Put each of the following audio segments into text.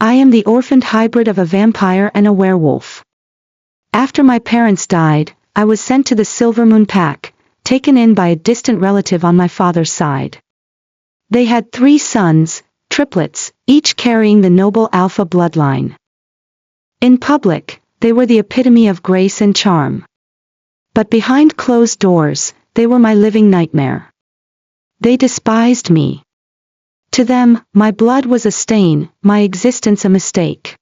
I am the orphaned hybrid of a vampire and a werewolf. After my parents died, I was sent to the Silver Moon Pack, taken in by a distant relative on my father's side. They had 3 sons, triplets, each carrying the noble alpha bloodline. In public, they were the epitome of grace and charm. But behind closed doors, they were my living nightmare. They despised me. To them, my blood was a stain, my existence a mistake.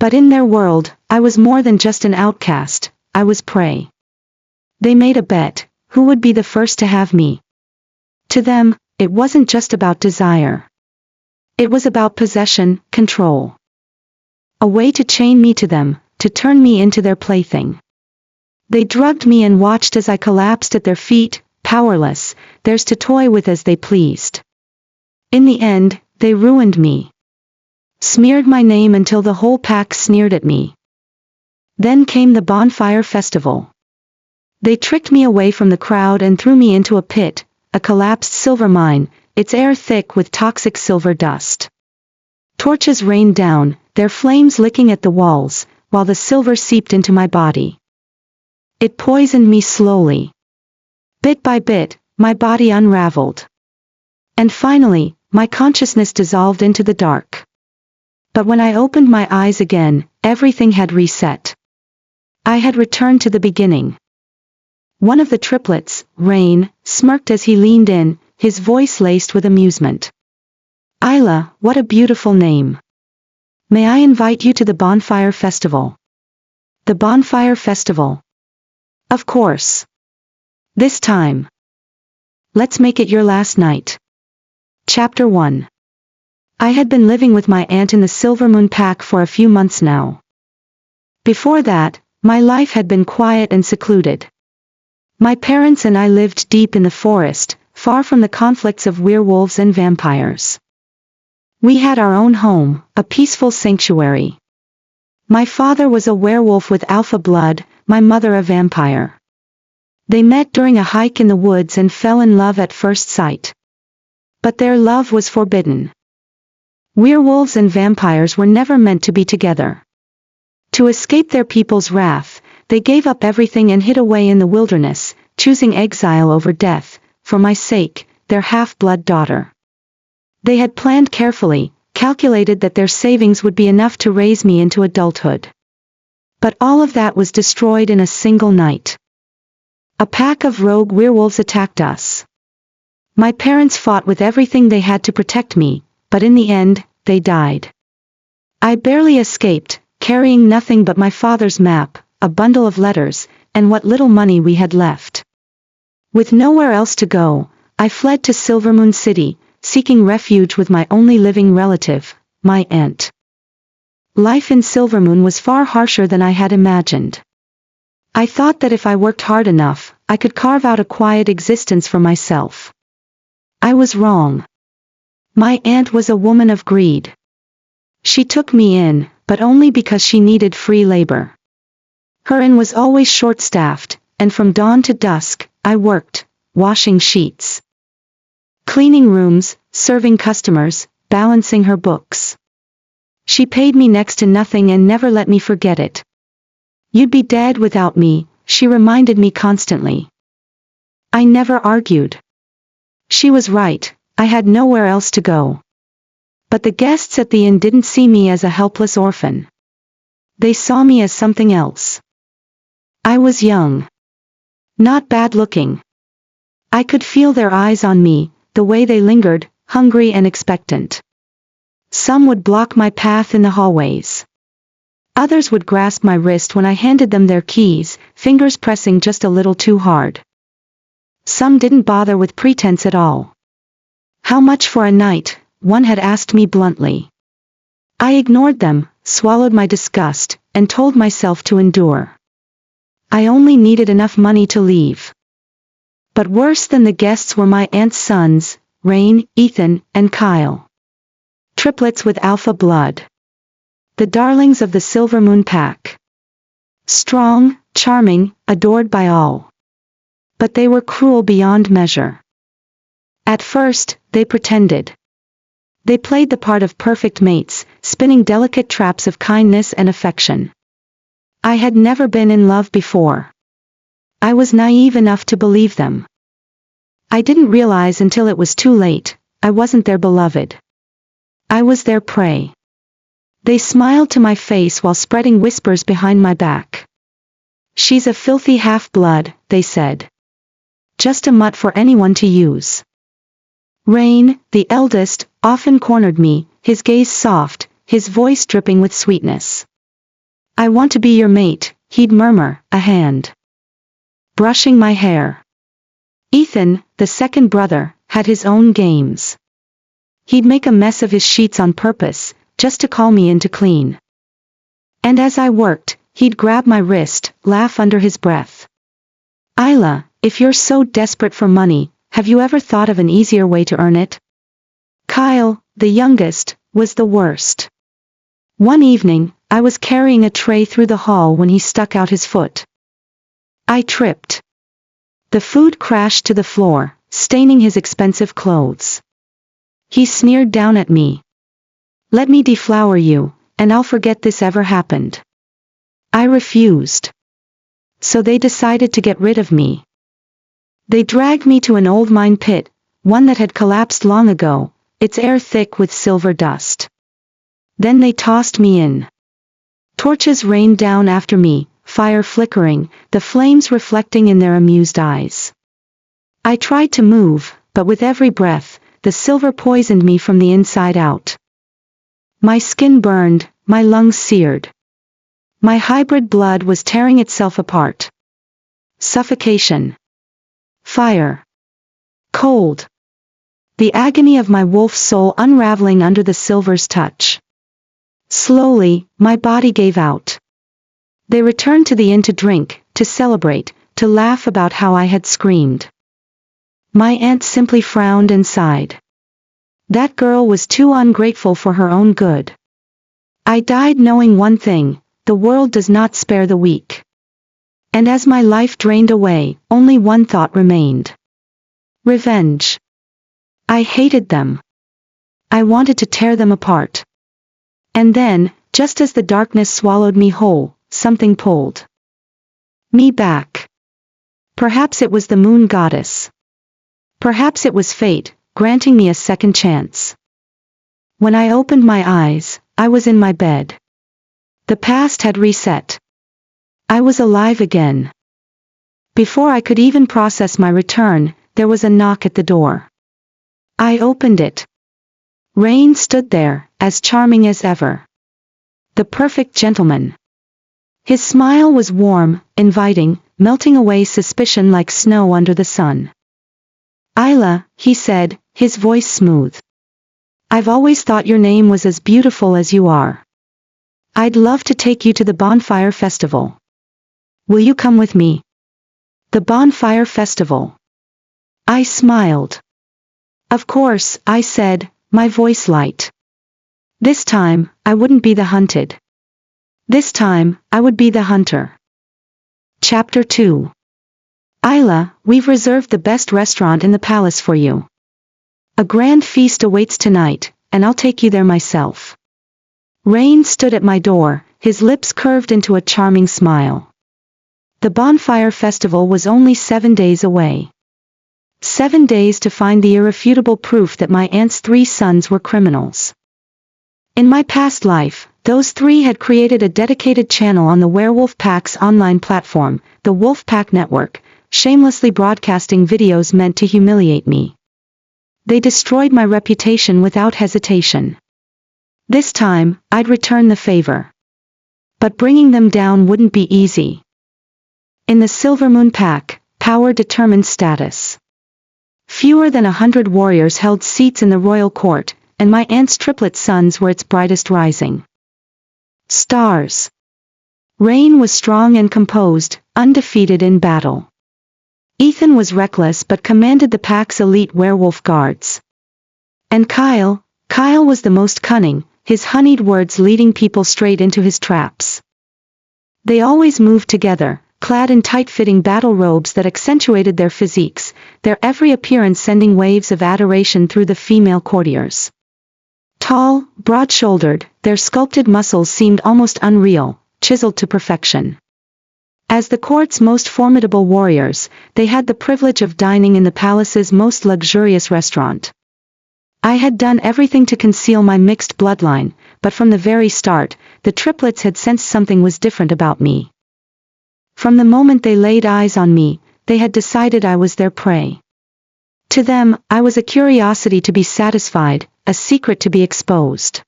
But in their world, I was more than just an outcast, I was prey. They made a bet, who would be the first to have me. To them, it wasn't just about desire. It was about possession, control. A way to chain me to them, to turn me into their plaything. They drugged me and watched as I collapsed at their feet, powerless, theirs to toy with as they pleased. In the end, they ruined me. Smeared my name until the whole pack sneered at me. Then came the bonfire festival. They tricked me away from the crowd and threw me into a pit, a collapsed silver mine, its air thick with toxic silver dust. Torches rained down, their flames licking at the walls, while the silver seeped into my body. It poisoned me slowly. Bit by bit, my body unraveled. And finally, my consciousness dissolved into the dark. But when I opened my eyes again, everything had reset. I had returned to the beginning. One of the triplets, Rain, smirked as he leaned in, his voice laced with amusement. Isla, what a beautiful name. May I invite you to the bonfire festival? The bonfire festival. Of course. This time. Let's make it your last night. Chapter 1. I had been living with my aunt in the Silver Moon Pack for a few months now. Before that, my life had been quiet and secluded. My parents and I lived deep in the forest, far from the conflicts of werewolves and vampires. We had our own home, a peaceful sanctuary. My father was a werewolf with alpha blood, my mother a vampire. They met during a hike in the woods and fell in love at first sight. But their love was forbidden. Werewolves and vampires were never meant to be together. To escape their people's wrath, they gave up everything and hid away in the wilderness, choosing exile over death, for my sake, their half-blood daughter. They had planned carefully, calculated that their savings would be enough to raise me into adulthood. But all of that was destroyed in a single night. A pack of rogue werewolves attacked us. My parents fought with everything they had to protect me, but in the end, they died. I barely escaped, carrying nothing but my father's map, a bundle of letters, and what little money we had left. With nowhere else to go, I fled to Silvermoon City, seeking refuge with my only living relative, my aunt. Life in Silvermoon was far harsher than I had imagined. I thought that if I worked hard enough, I could carve out a quiet existence for myself. I was wrong. My aunt was a woman of greed. She took me in, but only because she needed free labor. Her inn was always short-staffed, and from dawn to dusk, I worked, washing sheets, cleaning rooms, serving customers, balancing her books. She paid me next to nothing and never let me forget it. You'd be dead without me, she reminded me constantly. I never argued. She was right, I had nowhere else to go. But the guests at the inn didn't see me as a helpless orphan. They saw me as something else. I was young. Not bad-looking. I could feel their eyes on me, the way they lingered, hungry and expectant. Some would block my path in the hallways. Others would grasp my wrist when I handed them their keys, fingers pressing just a little too hard. Some didn't bother with pretense at all. How much for a night? One had asked me bluntly. I ignored them, swallowed my disgust, and told myself to endure. I only needed enough money to leave. But worse than the guests were my aunt's sons, Rain, Ethan, and Kyle. Triplets with alpha blood. The darlings of the Silver Moon Pack. Strong, charming, adored by all. But they were cruel beyond measure. At first, they pretended. They played the part of perfect mates, spinning delicate traps of kindness and affection. I had never been in love before. I was naive enough to believe them. I didn't realize until it was too late, I wasn't their beloved. I was their prey. They smiled to my face while spreading whispers behind my back. "She's a filthy half-blood," they said. "Just a mutt for anyone to use." Rain, the eldest, often cornered me, his gaze soft, his voice dripping with sweetness. "I want to be your mate," he'd murmur, a hand brushing my hair. Ethan, the second brother, had his own games. He'd make a mess of his sheets on purpose, just to call me in to clean. And as I worked, he'd grab my wrist, laugh under his breath. "Isla, if you're so desperate for money, have you ever thought of an easier way to earn it?" Kyle, the youngest, was the worst. One evening, I was carrying a tray through the hall when he stuck out his foot. I tripped. The food crashed to the floor, staining his expensive clothes. He sneered down at me. "Let me deflower you, and I'll forget this ever happened." I refused. So they decided to get rid of me. They dragged me to an old mine pit, one that had collapsed long ago, its air thick with silver dust. Then they tossed me in. Torches rained down after me, fire flickering, the flames reflecting in their amused eyes. I tried to move, but with every breath, the silver poisoned me from the inside out. My skin burned, my lungs seared. My hybrid blood was tearing itself apart. Suffocation. Fire. Cold. The agony of my wolf soul unraveling under the silver's touch. Slowly, my body gave out. They returned to the inn to drink, to celebrate, to laugh about how I had screamed. My aunt simply frowned and sighed. That girl was too ungrateful for her own good. I died knowing one thing: the world does not spare the weak. And as my life drained away, only one thought remained. Revenge. I hated them. I wanted to tear them apart. And then, just as the darkness swallowed me whole, something pulled me back. Perhaps it was the moon goddess. Perhaps it was fate, granting me a second chance. When I opened my eyes, I was in my bed. The past had reset. I was alive again. Before I could even process my return, there was a knock at the door. I opened it. Rain stood there, as charming as ever. The perfect gentleman. His smile was warm, inviting, melting away suspicion like snow under the sun. "Isla," he said, his voice smooth. "I've always thought your name was as beautiful as you are. I'd love to take you to the bonfire festival. Will you come with me?" The bonfire festival. I smiled. "Of course," I said, my voice light. This time, I wouldn't be the hunted. This time, I would be the hunter. Chapter 2. "Isla, we've reserved the best restaurant in the palace for you. A grand feast awaits tonight, and I'll take you there myself." Rain stood at my door, his lips curved into a charming smile. The bonfire festival was only 7 days away. 7 days to find the irrefutable proof that my aunt's 3 sons were criminals. In my past life, those 3 had created a dedicated channel on the Werewolf Pack's online platform, the Wolf Pack Network, shamelessly broadcasting videos meant to humiliate me. They destroyed my reputation without hesitation. This time, I'd return the favor. But bringing them down wouldn't be easy. In the Silvermoon Pack, power determined status. Fewer than 100 warriors held seats in the royal court, and my aunt's triplet sons were its brightest rising stars. Rain was strong and composed, undefeated in battle. Ethan was reckless but commanded the pack's elite werewolf guards. And Kyle was the most cunning, his honeyed words leading people straight into his traps. They always moved together, clad in tight-fitting battle robes that accentuated their physiques, their every appearance sending waves of adoration through the female courtiers. Tall, broad-shouldered, their sculpted muscles seemed almost unreal, chiseled to perfection. As the court's most formidable warriors, they had the privilege of dining in the palace's most luxurious restaurant. I had done everything to conceal my mixed bloodline, but from the very start, the triplets had sensed something was different about me. From the moment they laid eyes on me, they had decided I was their prey. To them, I was a curiosity to be satisfied, a secret to be exposed.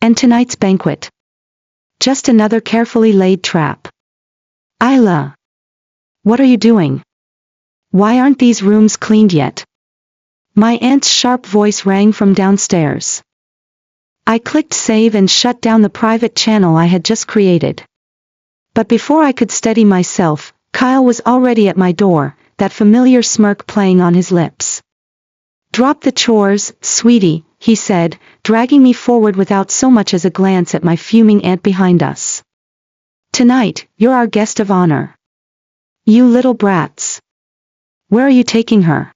And tonight's banquet? Just another carefully laid trap. Isla! What are you doing? Why aren't these rooms cleaned yet? My aunt's sharp voice rang from downstairs. I clicked save and shut down the private channel I had just created. But before I could steady myself, Kyle was already at my door, that familiar smirk playing on his lips. Drop the chores, sweetie, he said, dragging me forward without so much as a glance at my fuming aunt behind us. Tonight, you're our guest of honor. You little brats. Where are you taking her?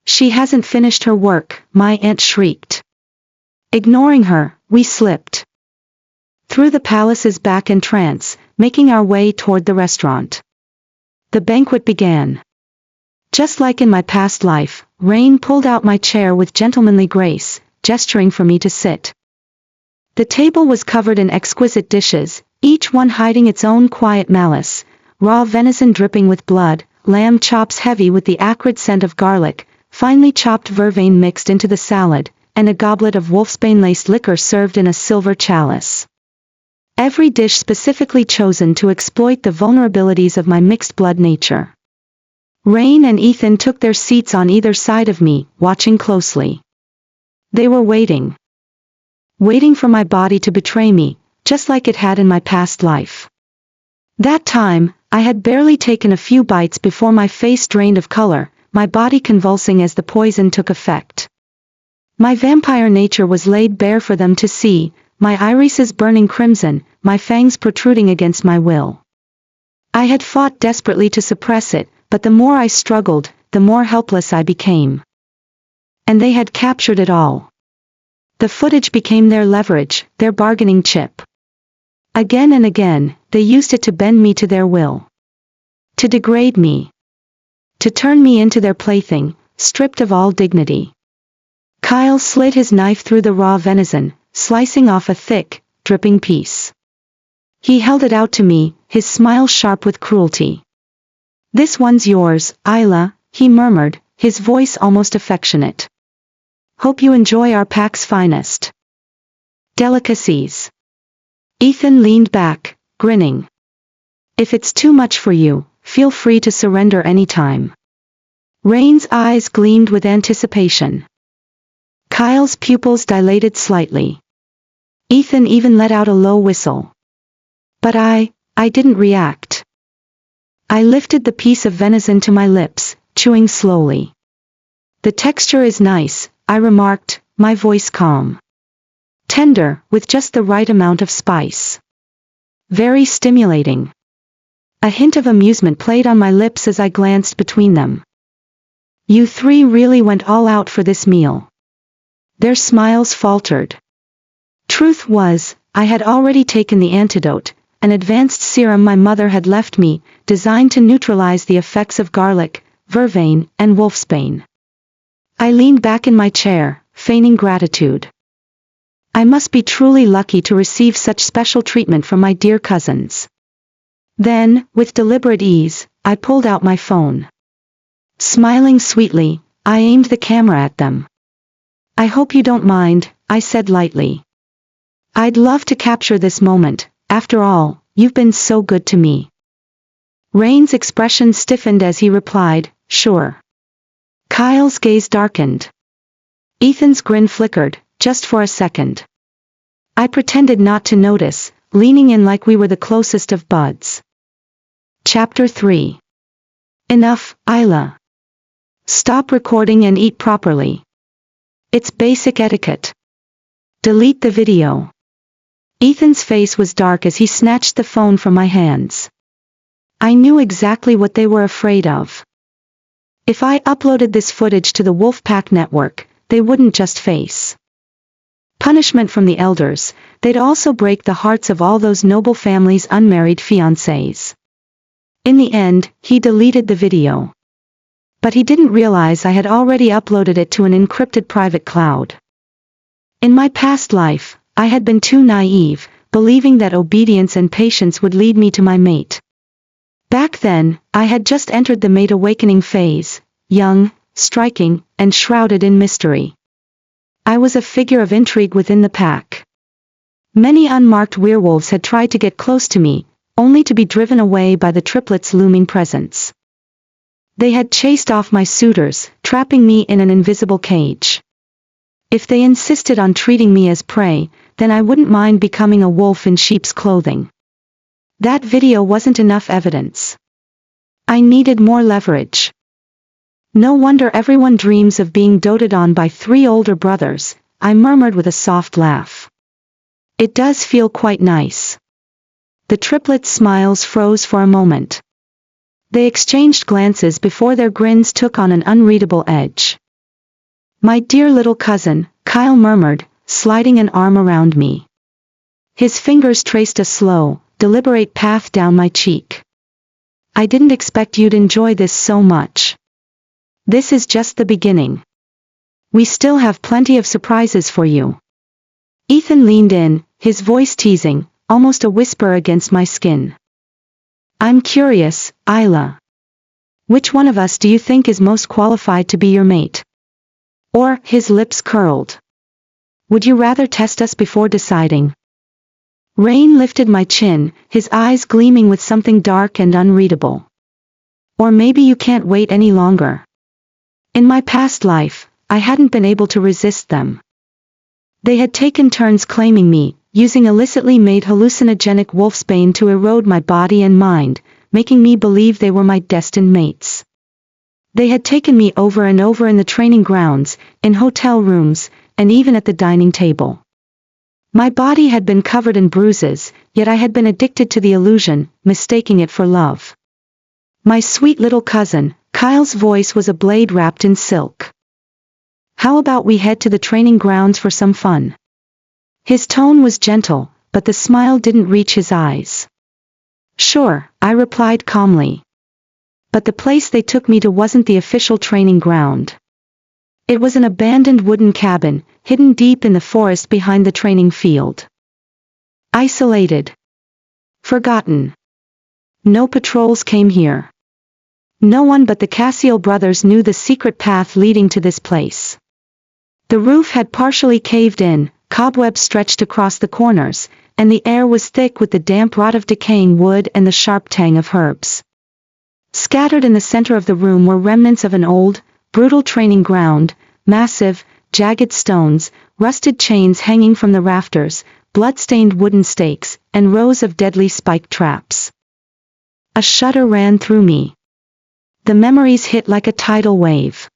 She hasn't finished her work, my aunt shrieked. Ignoring her, we slipped through the palace's back entrance, making our way toward the restaurant. The banquet began. Just like in my past life, Rain pulled out my chair with gentlemanly grace, gesturing for me to sit. The table was covered in exquisite dishes, each one hiding its own quiet malice: raw venison dripping with blood, lamb chops heavy with the acrid scent of garlic, finely chopped vervain mixed into the salad, and a goblet of wolfsbane-laced liquor served in a silver chalice. Every dish specifically chosen to exploit the vulnerabilities of my mixed-blood nature. Rain and Ethan took their seats on either side of me, watching closely. They were waiting. Waiting for my body to betray me, just like it had in my past life. That time, I had barely taken a few bites before my face drained of color, my body convulsing as the poison took effect. My vampire nature was laid bare for them to see, my irises burning crimson, my fangs protruding against my will. I had fought desperately to suppress it, but the more I struggled, the more helpless I became. And they had captured it all. The footage became their leverage, their bargaining chip. Again and again, they used it to bend me to their will. To degrade me. To turn me into their plaything, stripped of all dignity. Kyle slid his knife through the raw venison, slicing off a thick, dripping piece. He held it out to me, his smile sharp with cruelty. "This one's yours, Isla," he murmured, his voice almost affectionate. "Hope you enjoy our pack's finest delicacies." Ethan leaned back, grinning. "If it's too much for you, feel free to surrender any time." Rain's eyes gleamed with anticipation. Kyle's pupils dilated slightly. Ethan even let out a low whistle. But I didn't react. I lifted the piece of venison to my lips, chewing slowly. "The texture is nice," I remarked, my voice calm. "Tender, with just the right amount of spice. Very stimulating." A hint of amusement played on my lips as I glanced between them. "You three really went all out for this meal." Their smiles faltered. Truth was, I had already taken the antidote, an advanced serum my mother had left me, designed to neutralize the effects of garlic, vervain, and wolfsbane. I leaned back in my chair, feigning gratitude. I must be truly lucky to receive such special treatment from my dear cousins. Then, with deliberate ease, I pulled out my phone. Smiling sweetly, I aimed the camera at them. "I hope you don't mind," I said lightly. "I'd love to capture this moment, after all, you've been so good to me." Rain's expression stiffened as he replied, "Sure." Kyle's gaze darkened. Ethan's grin flickered, just for a second. I pretended not to notice, leaning in like we were the closest of buds. Chapter 3. Enough, Isla. Stop recording and eat properly. It's basic etiquette. Delete the video. Ethan's face was dark as he snatched the phone from my hands. I knew exactly what they were afraid of. If I uploaded this footage to the Wolfpack network, they wouldn't just face Punishment from the elders, they'd also break the hearts of all those noble families' unmarried fiancés. In the end, he deleted the video. But he didn't realize I had already uploaded it to an encrypted private cloud. In my past life, I had been too naive, believing that obedience and patience would lead me to my mate. Back then, I had just entered the mate awakening phase, young, striking, and shrouded in mystery. I was a figure of intrigue within the pack. Many unmarked werewolves had tried to get close to me, only to be driven away by the triplets' looming presence. They had chased off my suitors, trapping me in an invisible cage. If they insisted on treating me as prey, then I wouldn't mind becoming a wolf in sheep's clothing. That video wasn't enough evidence. I needed more leverage. No wonder everyone dreams of being doted on by 3 older brothers, I murmured with a soft laugh. It does feel quite nice. The triplets' smiles froze for a moment. They exchanged glances before their grins took on an unreadable edge. My dear little cousin, Kyle murmured, sliding an arm around me. His fingers traced a slow, deliberate path down my cheek. I didn't expect you'd enjoy this so much. This is just the beginning. We still have plenty of surprises for you. Ethan leaned in, his voice teasing, almost a whisper against my skin. I'm curious, Isla. Which one of us do you think is most qualified to be your mate? Or, his lips curled. Would you rather test us before deciding? Rain lifted my chin, his eyes gleaming with something dark and unreadable. Or maybe you can't wait any longer. In my past life, I hadn't been able to resist them. They had taken turns claiming me, using illicitly made hallucinogenic wolfsbane to erode my body and mind, making me believe they were my destined mates. They had taken me over and over in the training grounds, in hotel rooms, and even at the dining table. My body had been covered in bruises, yet I had been addicted to the illusion, mistaking it for love. My sweet little cousin, Kyle's voice was a blade wrapped in silk. How about we head to the training grounds for some fun? His tone was gentle, but the smile didn't reach his eyes. Sure, I replied calmly. But the place they took me to wasn't the official training ground. It was an abandoned wooden cabin, hidden deep in the forest behind the training field. Isolated. Forgotten. No patrols came here. No one but the Cassiel brothers knew the secret path leading to this place. The roof had partially caved in, cobwebs stretched across the corners, and the air was thick with the damp rot of decaying wood and the sharp tang of herbs. Scattered in the center of the room were remnants of an old, brutal training ground, massive, jagged stones, rusted chains hanging from the rafters, blood-stained wooden stakes, and rows of deadly spiked traps. A shudder ran through me. The memories hit like a tidal wave.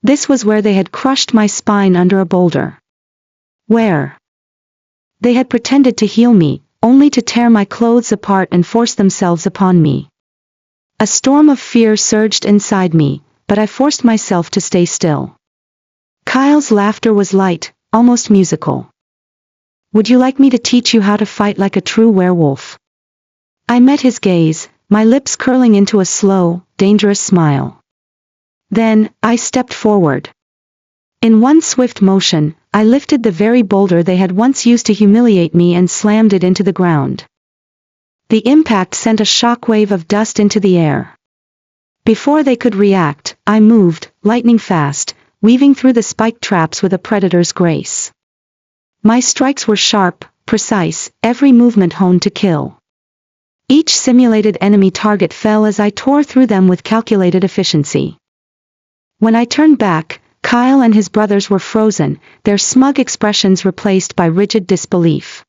This was where they had crushed my spine under a boulder. Where? They had pretended to heal me, only to tear my clothes apart and force themselves upon me. A storm of fear surged inside me, but I forced myself to stay still. Kyle's laughter was light, almost musical. Would you like me to teach you how to fight like a true werewolf? I met his gaze, my lips curling into a slow, dangerous smile. Then, I stepped forward. In one swift motion, I lifted the very boulder they had once used to humiliate me and slammed it into the ground. The impact sent a shockwave of dust into the air. Before they could react, I moved, lightning fast, weaving through the spiked traps with a predator's grace. My strikes were sharp, precise, every movement honed to kill. Each simulated enemy target fell as I tore through them with calculated efficiency. When I turned back, Kyle and his brothers were frozen, their smug expressions replaced by rigid disbelief.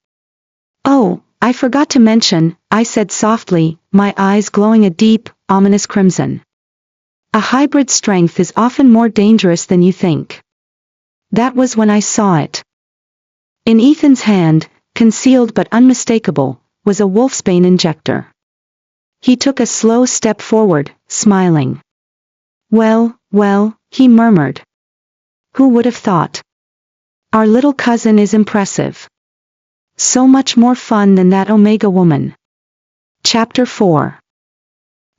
Oh, I forgot to mention, I said softly, my eyes glowing a deep, ominous crimson. A hybrid strength is often more dangerous than you think. That was when I saw it. In Ethan's hand, concealed but unmistakable, was a wolfsbane injector. He took a slow step forward, smiling. Well, he murmured. Who would have thought? Our little cousin is impressive. So much more fun than that Omega woman. Chapter 4.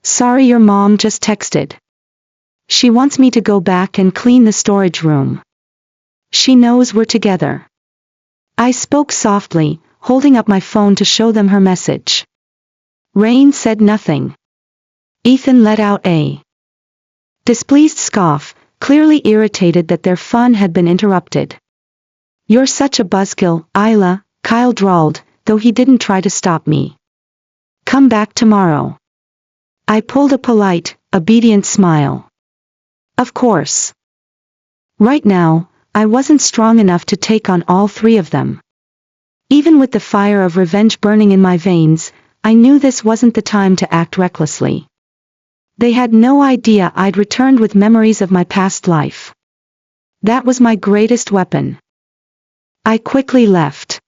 Sorry, your mom just texted. She wants me to go back and clean the storage room. She knows we're together. I spoke softly, holding up my phone to show them her message. Rain said nothing. Ethan let out a displeased scoff, clearly irritated that their fun had been interrupted. You're such a buzzkill, Isla, Kyle drawled, though he didn't try to stop me. Come back tomorrow. I pulled a polite, obedient smile. Of course. Right now, I wasn't strong enough to take on all three of them. Even with the fire of revenge burning in my veins, I knew this wasn't the time to act recklessly. They had no idea I'd returned with memories of my past life. That was my greatest weapon. I quickly left.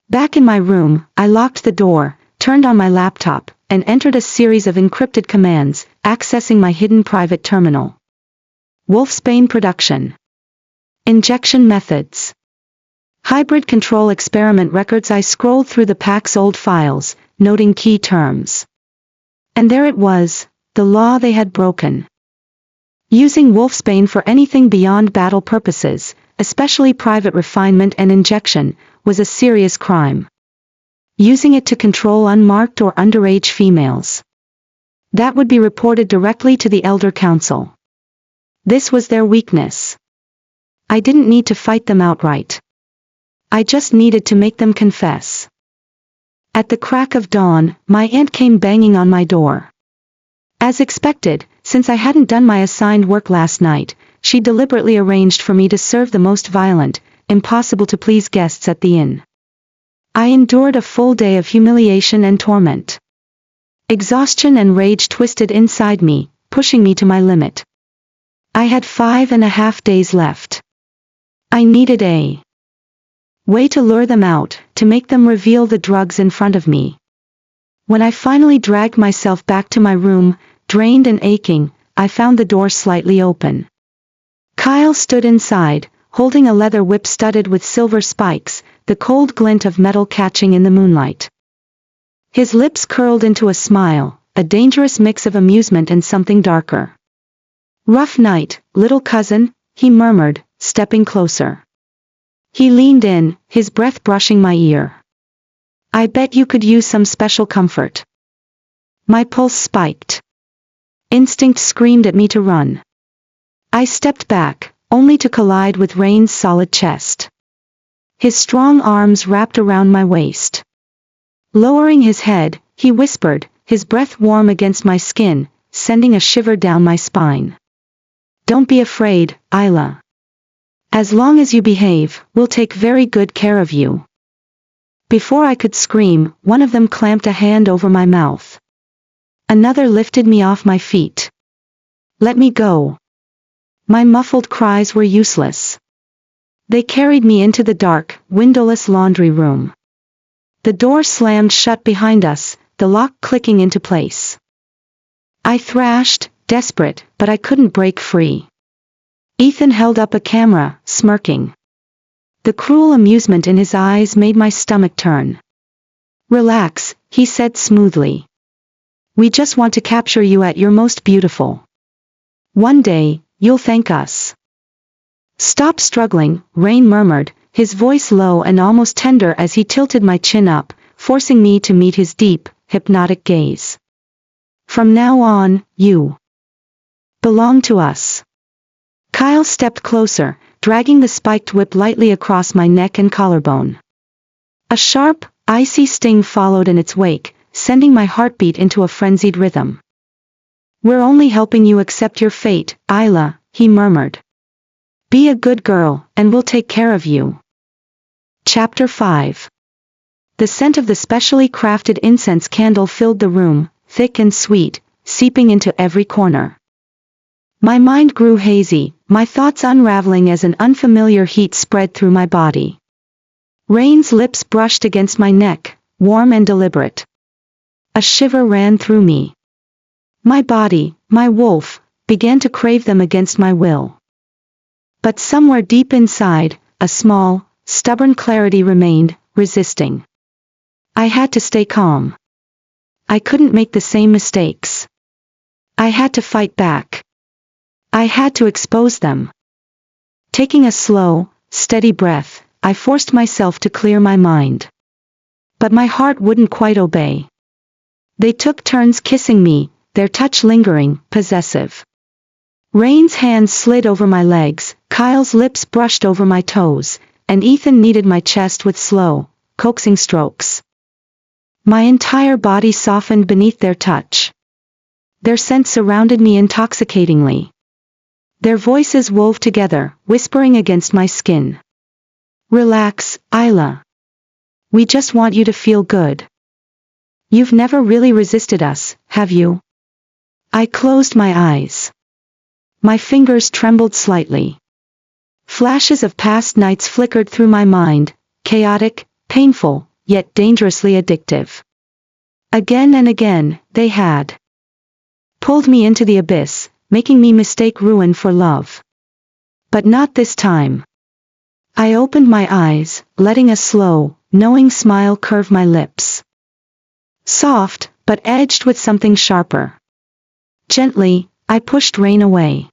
Back in my room, I locked the door, turned on my laptop, and entered a series of encrypted commands, accessing my hidden private terminal. Wolfsbane production. Injection methods. Hybrid control experiment records. I scrolled through the pack's old files, noting key terms. And there it was, the law they had broken. Using Wolfsbane for anything beyond battle purposes, especially private refinement and injection, was a serious crime. Using it to control unmarked or underage females. That would be reported directly to the Elder Council. This was their weakness. I didn't need to fight them outright. I just needed to make them confess. At the crack of dawn, my aunt came banging on my door. As expected, since I hadn't done my assigned work last night, she deliberately arranged for me to serve the most violent, impossible-to-please guests at the inn. I endured a full day of humiliation and torment. Exhaustion and rage twisted inside me, pushing me to my limit. I had 5.5 days left. I needed a way to lure them out, to make them reveal the drugs in front of me. When I finally dragged myself back to my room, drained and aching, I found the door slightly open. Kyle stood inside, holding a leather whip studded with silver spikes, the cold glint of metal catching in the moonlight. His lips curled into a smile, a dangerous mix of amusement and something darker. Rough night, little cousin, he murmured, stepping closer. He leaned in, his breath brushing my ear. I bet you could use some special comfort. My pulse spiked. Instinct screamed at me to run. I stepped back, only to collide with Rain's solid chest. His strong arms wrapped around my waist. Lowering his head, he whispered, his breath warm against my skin, sending a shiver down my spine. Don't be afraid, Isla. As long as you behave, we'll take very good care of you. Before I could scream, one of them clamped a hand over my mouth. Another lifted me off my feet. Let me go. My muffled cries were useless. They carried me into the dark, windowless laundry room. The door slammed shut behind us, the lock clicking into place. I thrashed, desperate, but I couldn't break free. Ethan held up a camera, smirking. The cruel amusement in his eyes made my stomach turn. Relax, he said smoothly. We just want to capture you at your most beautiful. One day, you'll thank us. Stop struggling, Rain murmured, his voice low and almost tender as he tilted my chin up, forcing me to meet his deep, hypnotic gaze. From now on, you belong to us. Kyle stepped closer, dragging the spiked whip lightly across my neck and collarbone. A sharp, icy sting followed in its wake, sending my heartbeat into a frenzied rhythm. We're only helping you accept your fate, Isla, he murmured. Be a good girl, and we'll take care of you. Chapter 5. The scent of the specially crafted incense candle filled the room, thick and sweet, seeping into every corner. My mind grew hazy, my thoughts unraveling as an unfamiliar heat spread through my body. Rain's lips brushed against my neck, warm and deliberate. A shiver ran through me. My body, my wolf, began to crave them against my will. But somewhere deep inside, a small, stubborn clarity remained, resisting. I had to stay calm. I couldn't make the same mistakes. I had to fight back. I had to expose them. Taking a slow, steady breath, I forced myself to clear my mind. But my heart wouldn't quite obey. They took turns kissing me, their touch lingering, possessive. Rain's hands slid over my legs, Kyle's lips brushed over my toes, and Ethan kneaded my chest with slow, coaxing strokes. My entire body softened beneath their touch. Their scent surrounded me intoxicatingly. Their voices wove together, whispering against my skin. Relax, Isla. We just want you to feel good. You've never really resisted us, have you? I closed my eyes. My fingers trembled slightly. Flashes of past nights flickered through my mind, chaotic, painful, yet dangerously addictive. Again and again, they had pulled me into the abyss, making me mistake ruin for love. But not this time. I opened my eyes, letting a slow, knowing smile curve my lips. Soft, but edged with something sharper. Gently, I pushed Rain away.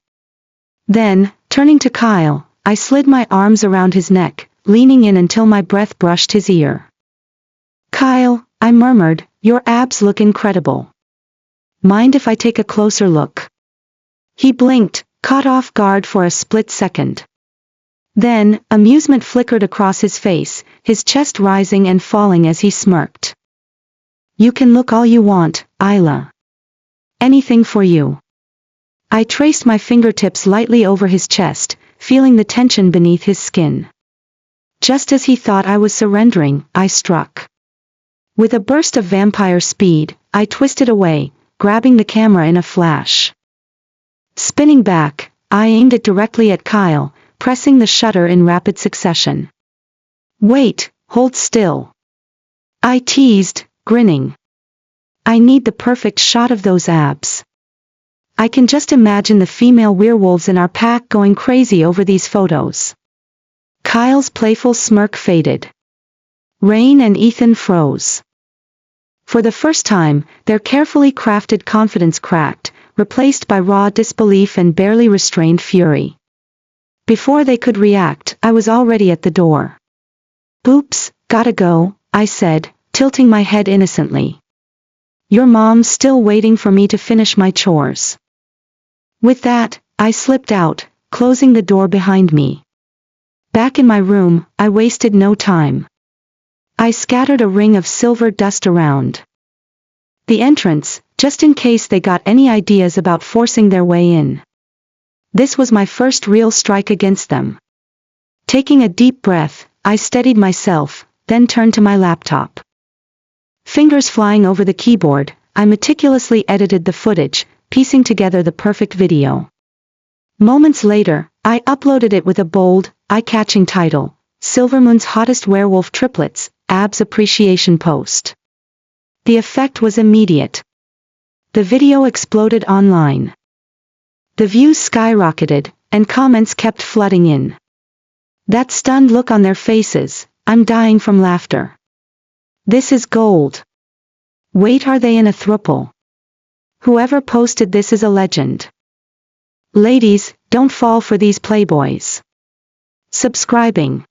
Then, turning to Kyle, I slid my arms around his neck, leaning in until my breath brushed his ear. Kyle, I murmured, your abs look incredible. Mind if I take a closer look? He blinked, caught off guard for a split second. Then, amusement flickered across his face, his chest rising and falling as he smirked. You can look all you want, Isla. Anything for you. I traced my fingertips lightly over his chest, feeling the tension beneath his skin. Just as he thought I was surrendering, I struck. With a burst of vampire speed, I twisted away, grabbing the camera in a flash. Spinning back, I aimed it directly at Kyle, pressing the shutter in rapid succession. Wait, hold still. I teased, grinning. I need the perfect shot of those abs. I can just imagine the female werewolves in our pack going crazy over these photos. Kyle's playful smirk faded. Rain and Ethan froze. For the first time, their carefully crafted confidence cracked, replaced by raw disbelief and barely restrained fury. Before they could react, I was already at the door. Oops, gotta go, I said, tilting my head innocently. Your mom's still waiting for me to finish my chores. With that, I slipped out, closing the door behind me. Back in my room, I wasted no time. I scattered a ring of silver dust around the entrance, just in case they got any ideas about forcing their way in. This was my first real strike against them. Taking a deep breath, I steadied myself, then turned to my laptop. Fingers flying over the keyboard, I meticulously edited the footage, piecing together the perfect video. Moments later, I uploaded it with a bold, eye-catching title, Silvermoon's Hottest Werewolf Triplets, Abs Appreciation Post. The effect was immediate. The video exploded online. The views skyrocketed, and comments kept flooding in. That stunned look on their faces, I'm dying from laughter. This is gold. Wait, are they in a throuple? Whoever posted this is a legend. Ladies, don't fall for these playboys. Subscribing.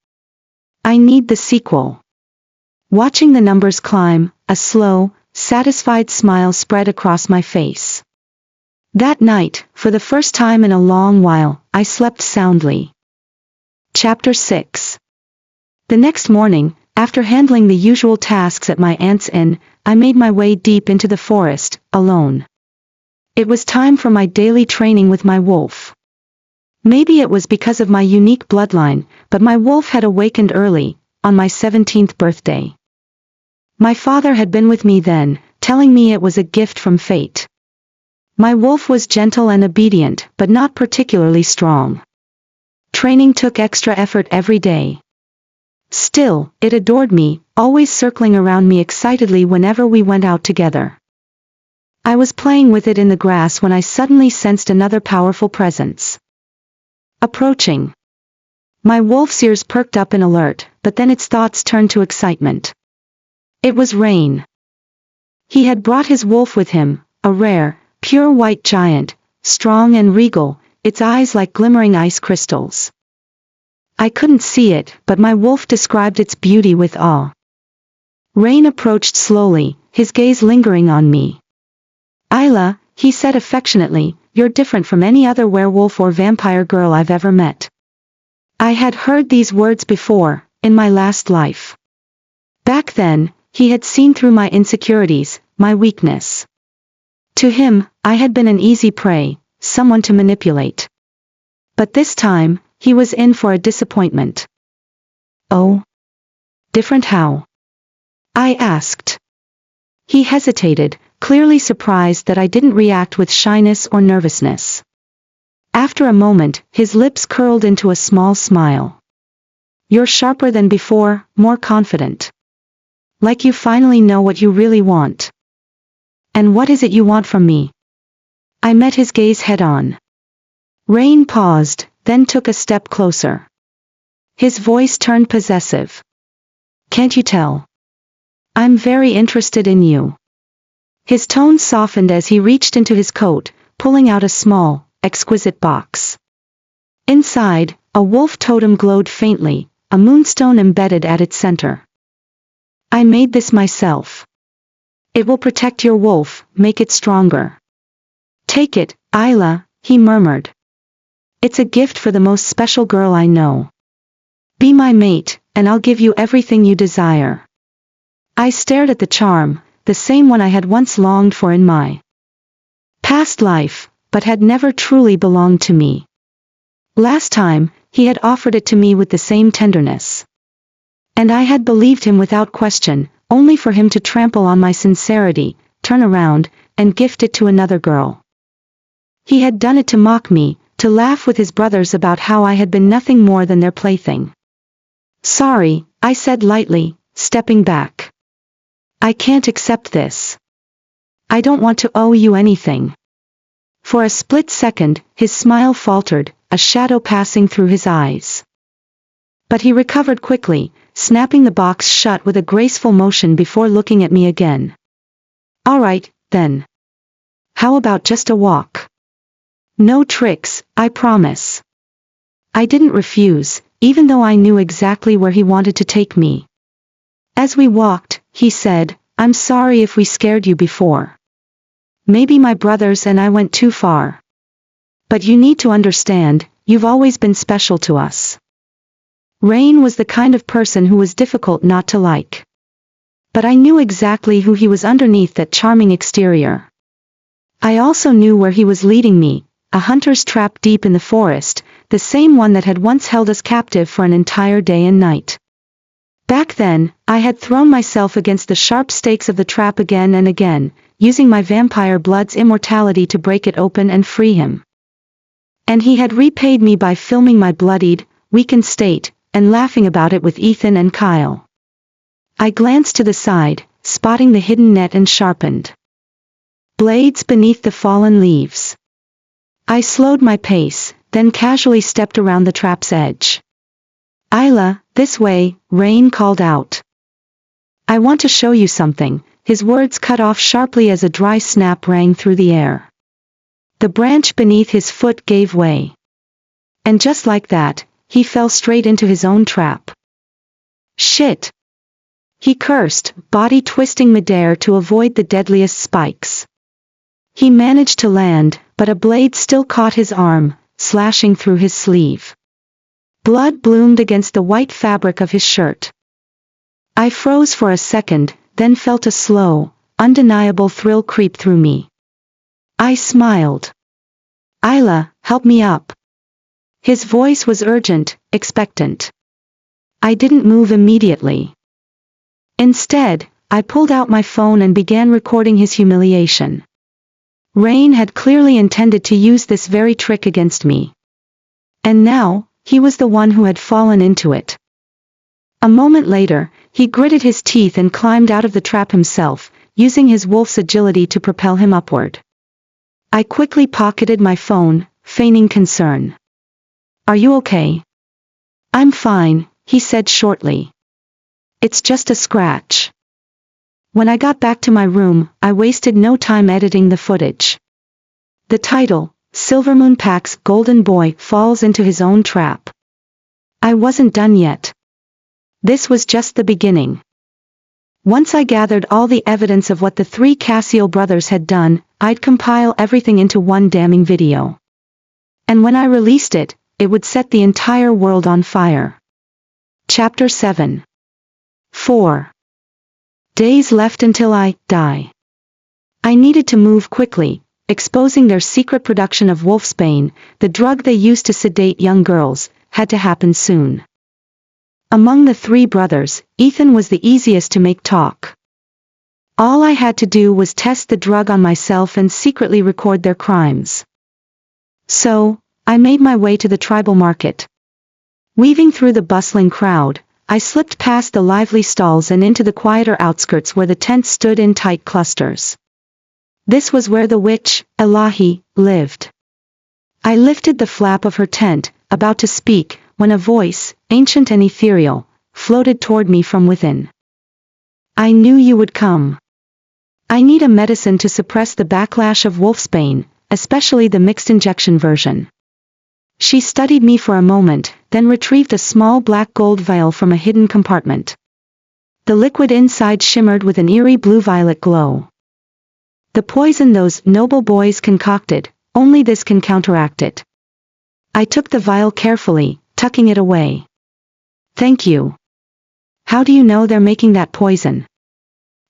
I need the sequel. Watching the numbers climb, a slow, satisfied smile spread across my face. That night, for the first time in a long while, I slept soundly. Chapter 6. The next morning, after handling the usual tasks at my aunt's inn, I made my way deep into the forest, alone. It was time for my daily training with my wolf. Maybe it was because of my unique bloodline, but my wolf had awakened early, on my 17th birthday. My father had been with me then, telling me it was a gift from fate. My wolf was gentle and obedient, but not particularly strong. Training took extra effort every day. Still, it adored me, always circling around me excitedly whenever we went out together. I was playing with it in the grass when I suddenly sensed another powerful presence approaching. My wolf's ears perked up in alert, but then its thoughts turned to excitement. It was Rain. He had brought his wolf with him, a rare, pure white giant, strong and regal, its eyes like glimmering ice crystals. I couldn't see it, but my wolf described its beauty with awe. Rain approached slowly, his gaze lingering on me. Isla, he said affectionately, you're different from any other werewolf or vampire girl I've ever met. I had heard these words before, in my last life. Back then, he had seen through my insecurities, my weakness. To him, I had been an easy prey, someone to manipulate. But this time, he was in for a disappointment. Oh? Different how? I asked. He hesitated, clearly surprised that I didn't react with shyness or nervousness. After a moment, his lips curled into a small smile. You're sharper than before, more confident. Like you finally know what you really want. And what is it you want from me? I met his gaze head-on. Rain paused, then took a step closer. His voice turned possessive. Can't you tell? I'm very interested in you. His tone softened as he reached into his coat, pulling out a small, exquisite box. Inside, a wolf totem glowed faintly, a moonstone embedded at its center. I made this myself. It will protect your wolf, make it stronger. Take it, Isla, he murmured. It's a gift for the most special girl I know. Be my mate, and I'll give you everything you desire. I stared at the charm, the same one I had once longed for in my past life, but had never truly belonged to me. Last time, he had offered it to me with the same tenderness. And I had believed him without question, only for him to trample on my sincerity, turn around, and gift it to another girl. He had done it to mock me, to laugh with his brothers about how I had been nothing more than their plaything. Sorry, I said lightly, stepping back. I can't accept this. I don't want to owe you anything. For a split second, his smile faltered, a shadow passing through his eyes. But he recovered quickly, snapping the box shut with a graceful motion before looking at me again. All right, then. How about just a walk? No tricks, I promise. I didn't refuse, even though I knew exactly where he wanted to take me. As we walked, he said, I'm sorry if we scared you before. Maybe my brothers and I went too far. But you need to understand, you've always been special to us. Rain was the kind of person who was difficult not to like. But I knew exactly who he was underneath that charming exterior. I also knew where he was leading me, a hunter's trap deep in the forest, the same one that had once held us captive for an entire day and night. Back then, I had thrown myself against the sharp stakes of the trap again and again, using my vampire blood's immortality to break it open and free him. And he had repaid me by filming my bloodied, weakened state, and laughing about it with Ethan and Kyle. I glanced to the side, spotting the hidden net and sharpened blades beneath the fallen leaves. I slowed my pace, then casually stepped around the trap's edge. Isla, this way, Rain called out. I want to show you something, his words cut off sharply as a dry snap rang through the air. The branch beneath his foot gave way. And just like that, he fell straight into his own trap. Shit! He cursed, body twisting midair to avoid the deadliest spikes. He managed to land, but a blade still caught his arm, slashing through his sleeve. Blood bloomed against the white fabric of his shirt. I froze for a second, then felt a slow, undeniable thrill creep through me. I smiled. Isla, help me up. His voice was urgent, expectant. I didn't move immediately. Instead, I pulled out my phone and began recording his humiliation. Rain had clearly intended to use this very trick against me. And now, he was the one who had fallen into it. A moment later, he gritted his teeth and climbed out of the trap himself, using his wolf's agility to propel him upward. I quickly pocketed my phone, feigning concern. Are you okay? I'm fine, he said shortly. It's just a scratch. When I got back to my room, I wasted no time editing the footage. The title, Silvermoon Pack's Golden Boy Falls into His Own Trap. I wasn't done yet. This was just the beginning. Once I gathered all the evidence of what the three Cassio brothers had done, I'd compile everything into one damning video. And when I released it, it would set the entire world on fire. Chapter 7. 4. Days left until I die. I needed to move quickly, exposing their secret production of wolfsbane, the drug they used to sedate young girls, had to happen soon. Among the three brothers, Ethan was the easiest to make talk. All I had to do was test the drug on myself and secretly record their crimes. So, I made my way to the tribal market. Weaving through the bustling crowd, I slipped past the lively stalls and into the quieter outskirts where the tents stood in tight clusters. This was where the witch, Elahi, lived. I lifted the flap of her tent, about to speak, when a voice, ancient and ethereal, floated toward me from within. I knew you would come. I need a medicine to suppress the backlash of wolfsbane, especially the mixed injection version. She studied me for a moment, then retrieved a small black gold vial from a hidden compartment. The liquid inside shimmered with an eerie blue-violet glow. The poison those noble boys concocted, only this can counteract it. I took the vial carefully, tucking it away. Thank you. How do you know they're making that poison?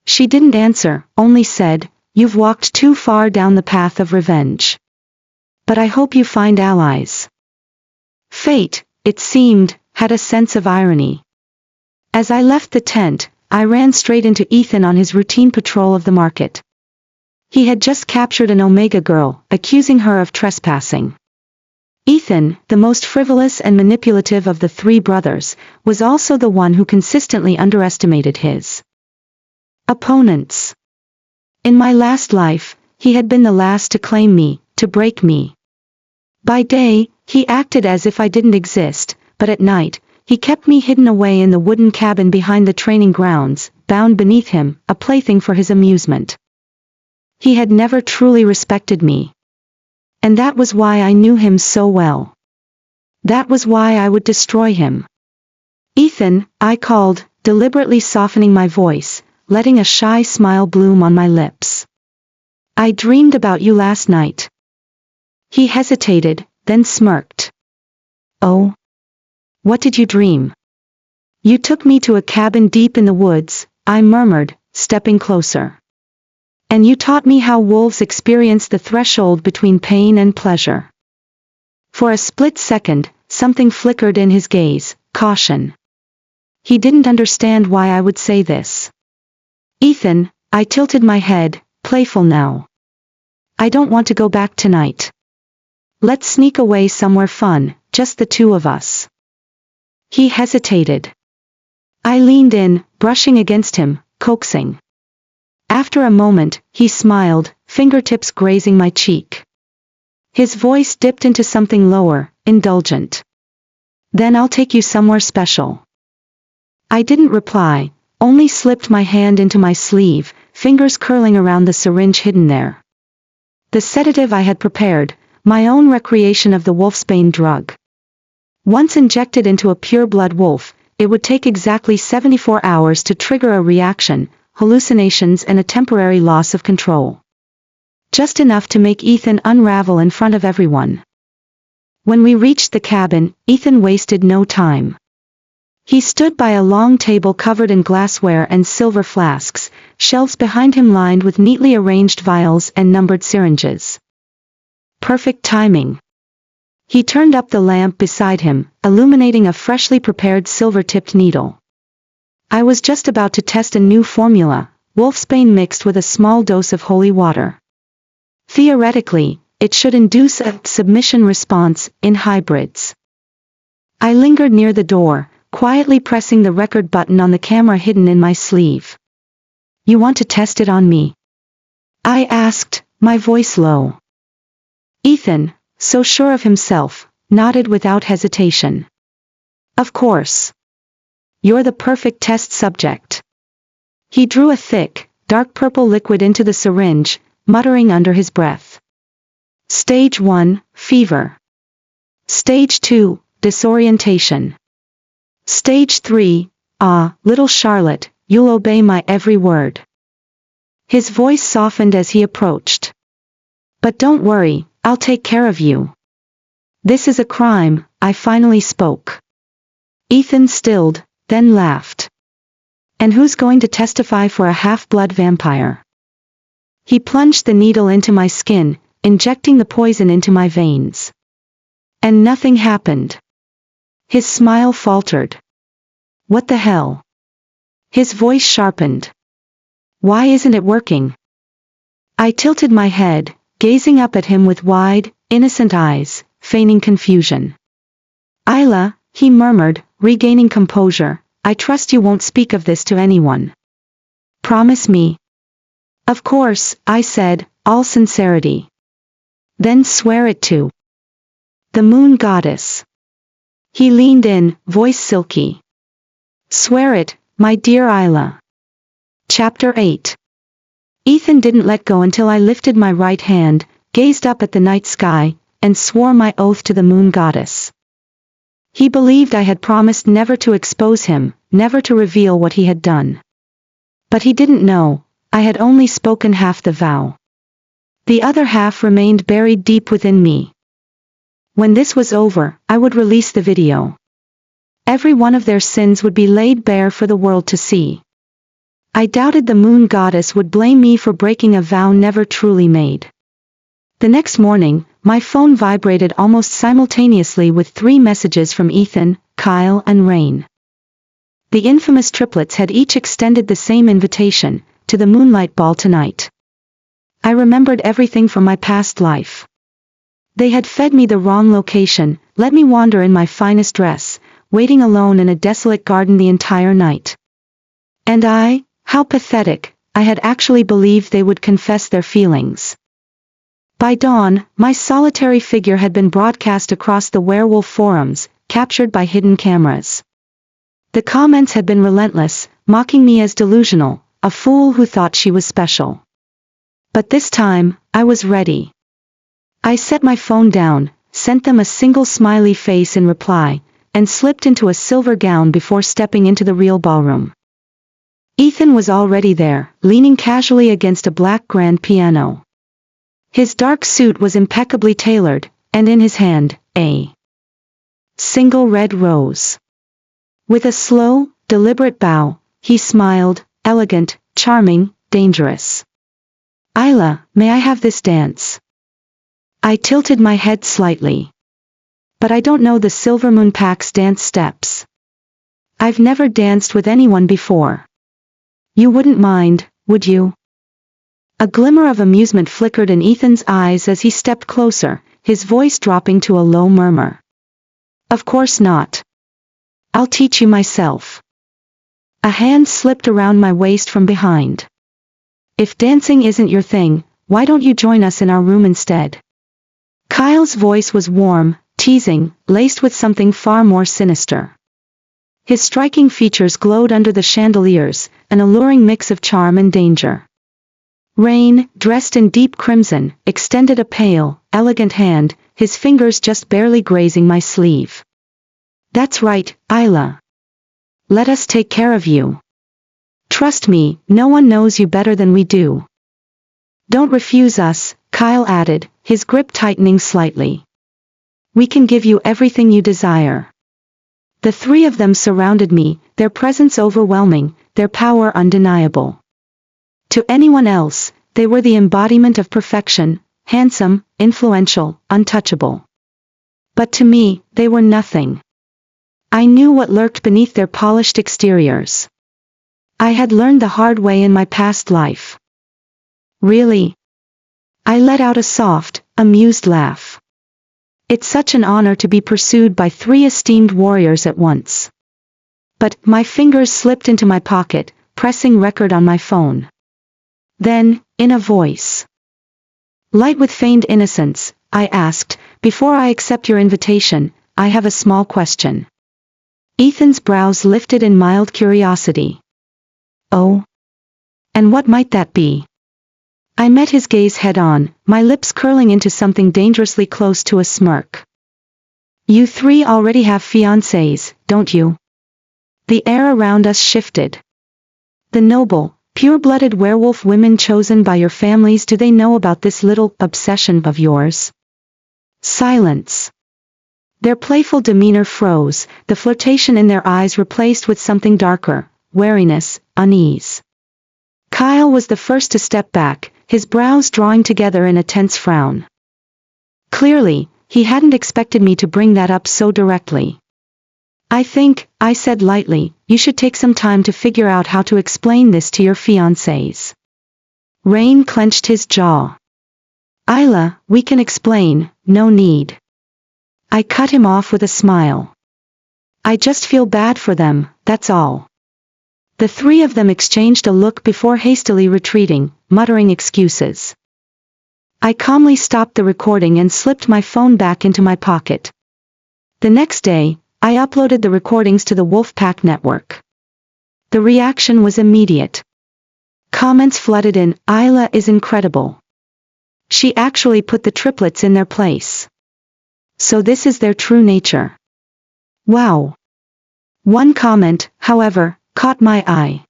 She didn't answer, only said, you've walked too far down the path of revenge. But I hope you find allies. Fate, it seemed, had a sense of irony. As I left the tent, I ran straight into Ethan on his routine patrol of the market. He had just captured an Omega girl, accusing her of trespassing. Ethan, the most frivolous and manipulative of the three brothers, was also the one who consistently underestimated his opponents. In my last life, he had been the last to claim me, to break me. By day, he acted as if I didn't exist, but at night, he kept me hidden away in the wooden cabin behind the training grounds, bound beneath him, a plaything for his amusement. He had never truly respected me. And that was why I knew him so well. That was why I would destroy him. Ethan, I called, deliberately softening my voice, letting a shy smile bloom on my lips. I dreamed about you last night. He hesitated, then smirked. Oh? What did you dream? You took me to a cabin deep in the woods, I murmured, stepping closer. And you taught me how wolves experience the threshold between pain and pleasure. For a split second, something flickered in his gaze, caution. He didn't understand why I would say this. Ethan, I tilted my head, playful now. I don't want to go back tonight. Let's sneak away somewhere fun, just the two of us. He hesitated. I leaned in, brushing against him, coaxing. After a moment, he smiled, fingertips grazing my cheek. His voice dipped into something lower, indulgent. Then I'll take you somewhere special. I didn't reply, only slipped my hand into my sleeve, fingers curling around the syringe hidden there. The sedative I had prepared, my own recreation of the wolfsbane drug. Once injected into a pure-blood wolf, it would take exactly 74 hours to trigger a reaction, hallucinations and a temporary loss of control. Just enough to make Ethan unravel in front of everyone. When we reached the cabin, Ethan wasted no time. He stood by a long table covered in glassware and silver flasks, shelves behind him lined with neatly arranged vials and numbered syringes. Perfect timing. He turned up the lamp beside him, illuminating a freshly prepared silver-tipped needle. I was just about to test a new formula, wolfsbane mixed with a small dose of holy water. Theoretically, it should induce a submission response in hybrids. I lingered near the door, quietly pressing the record button on the camera hidden in my sleeve. You want to test it on me? I asked, my voice low. Ethan, so sure of himself, nodded without hesitation. Of course. You're the perfect test subject. He drew a thick, dark purple liquid into the syringe, muttering under his breath. Stage 1, fever. Stage 2, disorientation. Stage 3, little Charlotte, you'll obey my every word. His voice softened as he approached. But don't worry, I'll take care of you. This is a crime, I finally spoke. Ethan stilled, then laughed. And who's going to testify for a half-blood vampire? He plunged the needle into my skin, injecting the poison into my veins. And nothing happened. His smile faltered. What the hell? His voice sharpened. Why isn't it working? I tilted my head, gazing up at him with wide, innocent eyes, feigning confusion. Isla, he murmured, regaining composure, I trust you won't speak of this to anyone. Promise me. Of course, I said, all sincerity. Then swear it to the moon goddess. He leaned in, voice silky. Swear it, my dear Isla. Chapter 8. Ethan didn't let go until I lifted my right hand, gazed up at the night sky, and swore my oath to the moon goddess. He believed I had promised never to expose him, never to reveal what he had done. But he didn't know, I had only spoken half the vow. The other half remained buried deep within me. When this was over, I would release the video. Every one of their sins would be laid bare for the world to see. I doubted the moon goddess would blame me for breaking a vow never truly made. The next morning, my phone vibrated almost simultaneously with 3 messages from Ethan, Kyle and Rain. The infamous triplets had each extended the same invitation, to the moonlight ball tonight. I remembered everything from my past life. They had fed me the wrong location, let me wander in my finest dress, waiting alone in a desolate garden the entire night. And I, how pathetic, I had actually believed they would confess their feelings. By dawn, my solitary figure had been broadcast across the werewolf forums, captured by hidden cameras. The comments had been relentless, mocking me as delusional, a fool who thought she was special. But this time, I was ready. I set my phone down, sent them a single smiley face in reply, and slipped into a silver gown before stepping into the real ballroom. Ethan was already there, leaning casually against a black grand piano. His dark suit was impeccably tailored, and in his hand, a single red rose. With a slow, deliberate bow, he smiled, elegant, charming, dangerous. Isla, may I have this dance? I tilted my head slightly. But I don't know the Silver Moon Pack's dance steps. I've never danced with anyone before. You wouldn't mind, would you? A glimmer of amusement flickered in Ethan's eyes as he stepped closer, his voice dropping to a low murmur. Of course not. I'll teach you myself. A hand slipped around my waist from behind. If dancing isn't your thing, why don't you join us in our room instead? Kyle's voice was warm, teasing, laced with something far more sinister. His striking features glowed under the chandeliers, an alluring mix of charm and danger. Rain, dressed in deep crimson, extended a pale, elegant hand, his fingers just barely grazing my sleeve. That's right, Isla. Let us take care of you. Trust me, no one knows you better than we do. Don't refuse us, Kyle added, his grip tightening slightly. We can give you everything you desire. The 3 of them surrounded me, their presence overwhelming, their power undeniable. To anyone else, they were the embodiment of perfection, handsome, influential, untouchable. But to me, they were nothing. I knew what lurked beneath their polished exteriors. I had learned the hard way in my past life. Really? I let out a soft, amused laugh. It's such an honor to be pursued by 3 esteemed warriors at once. But my fingers slipped into my pocket, pressing record on my phone. Then, in a voice light with feigned innocence, I asked, before I accept your invitation, I have a small question. Ethan's brows lifted in mild curiosity. Oh? And what might that be? I met his gaze head-on, my lips curling into something dangerously close to a smirk. You three already have fiancés, don't you? The air around us shifted. The noble, pure-blooded werewolf women chosen by your families, do they know about this little obsession of yours? Silence. Their playful demeanor froze, the flirtation in their eyes replaced with something darker, wariness, unease. Kyle was the first to step back, his brows drawing together in a tense frown. Clearly, he hadn't expected me to bring that up so directly. I think, I said lightly, you should take some time to figure out how to explain this to your fiancés. Rain clenched his jaw. Isla, we can explain, no need. I cut him off with a smile. I just feel bad for them, that's all. The three of them exchanged a look before hastily retreating, muttering excuses. I calmly stopped the recording and slipped my phone back into my pocket. The next day, I uploaded the recordings to the Wolfpack network. The reaction was immediate. Comments flooded in, Isla is incredible. She actually put the triplets in their place. So this is their true nature. Wow. One comment, however, caught my eye.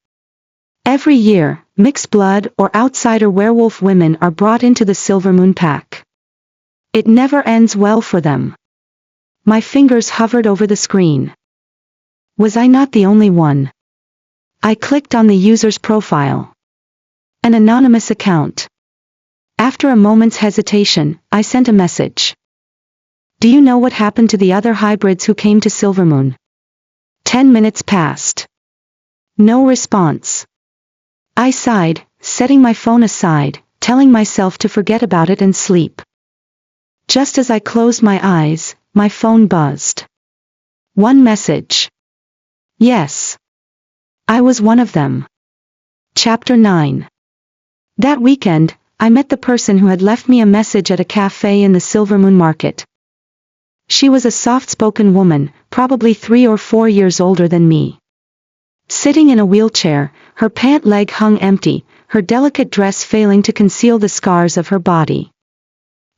Every year, mixed blood or outsider werewolf women are brought into the Silvermoon Pack. It never ends well for them. My fingers hovered over the screen. Was I not the only one? I clicked on the user's profile. An anonymous account. After a moment's hesitation, I sent a message. Do you know what happened to the other hybrids who came to Silvermoon? 10 minutes passed. No response. I sighed, setting my phone aside, telling myself to forget about it and sleep. Just as I closed my eyes, my phone buzzed. One message. Yes. I was one of them. Chapter 9. That weekend, I met the person who had left me a message at a cafe in the Silvermoon Market. She was a soft-spoken woman, probably 3 or 4 years older than me. Sitting in a wheelchair, her pant leg hung empty, her delicate dress failing to conceal the scars of her body.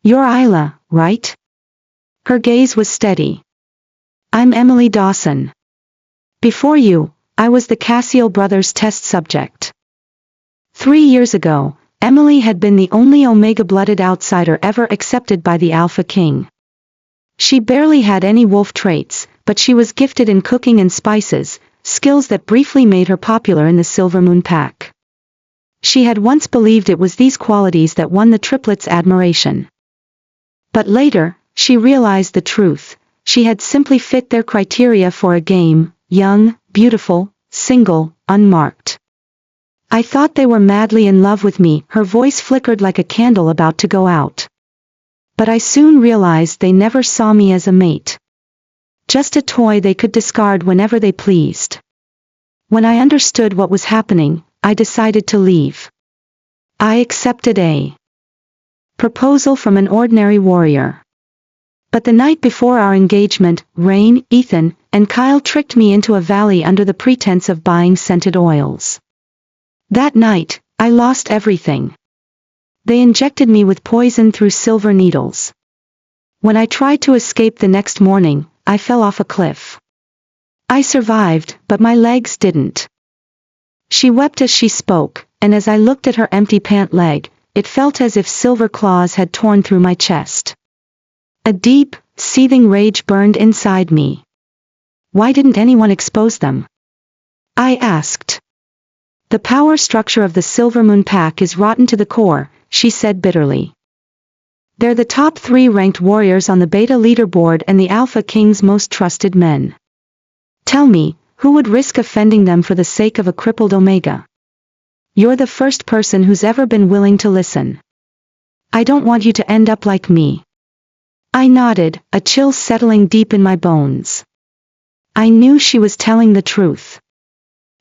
You're Isla, right? Her gaze was steady. I'm Emily Dawson. Before you, I was the Cassio brothers' test subject. 3 years ago, Emily had been the only Omega-blooded outsider ever accepted by the Alpha King. She barely had any wolf traits, but she was gifted in cooking and spices, skills that briefly made her popular in the Silvermoon Pack. She had once believed it was these qualities that won the triplets' admiration. But later, she realized the truth. She had simply fit their criteria for a game: young, beautiful, single, unmarked. I thought they were madly in love with me. Her voice flickered like a candle about to go out. But I soon realized they never saw me as a mate. Just a toy they could discard whenever they pleased. When I understood what was happening, I decided to leave. I accepted a proposal from an ordinary warrior. But the night before our engagement, Rain, Ethan, and Kyle tricked me into a valley under the pretense of buying scented oils. That night, I lost everything. They injected me with poison through silver needles. When I tried to escape the next morning, I fell off a cliff. I survived, but my legs didn't. She wept as she spoke, and as I looked at her empty pant leg, it felt as if silver claws had torn through my chest. A deep, seething rage burned inside me. Why didn't anyone expose them? I asked. The power structure of the Silvermoon Pack is rotten to the core, she said bitterly. They're the top 3 ranked warriors on the Beta leaderboard and the Alpha King's most trusted men. Tell me, who would risk offending them for the sake of a crippled Omega? You're the first person who's ever been willing to listen. I don't want you to end up like me. I nodded, a chill settling deep in my bones. I knew she was telling the truth.